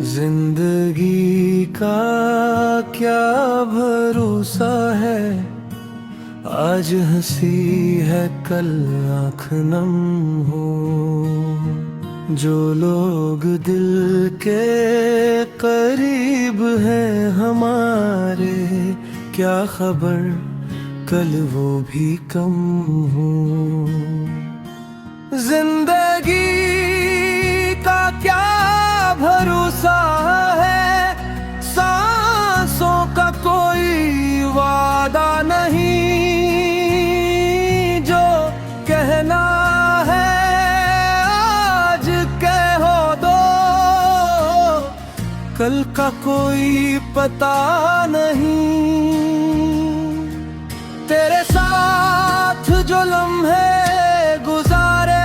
जिंदगी का क्या भरोसा है, आज हंसी है कल आँख नम हो। जो लोग दिल के करीब हैं हमारे, क्या खबर कल वो भी कम हो। जिंदगी का क्या भरोसा है, सांसों का कोई वादा नहीं। जो कहना है आज कहो दो, कल का कोई पता नहीं। तेरे साथ जो लम्हे गुजारे,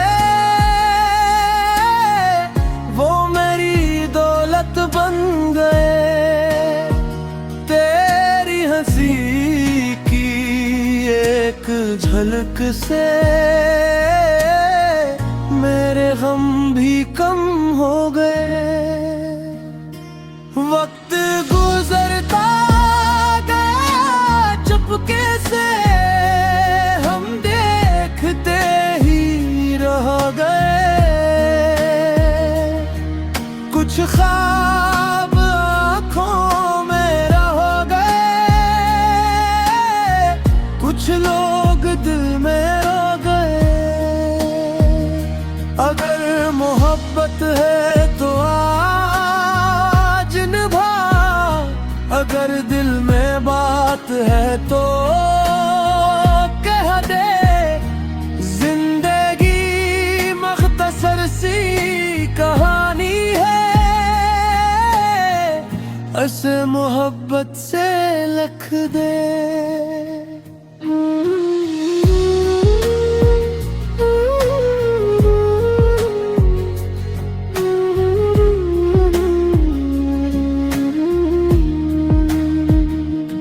वो मेरी दौलत बन गए। तेरी हंसी की एक झलक से मेरे गम भी कम हो गए। वक्त गुजरता गया चुपके से, हम देखते ही रह गए। कुछ ख्वाब आँखों में रह गए, कुछ लोग दिल में रह गए। अगर मोहब्बत है तो आज निभा, अगर दिल में बात है तो कह दे। जिंदगी मख्तसर सी कहानी है, ऐसे मोहब्बत से लिख दे।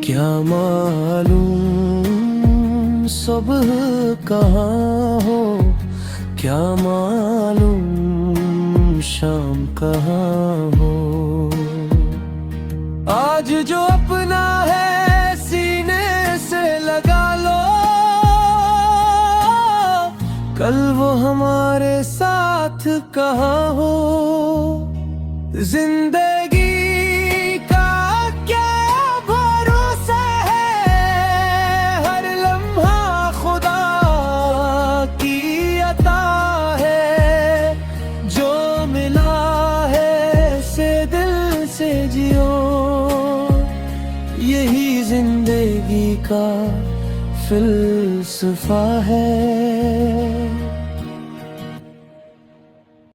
क्या मालूम सुबह कहाँ हो, क्या मालूम शाम कहाँ हो। आज जो अपना है सीने से लगा लो, कल वो हमारे साथ कहाँ हो। जिंदगी यही जिंदगी का फिलसफा है।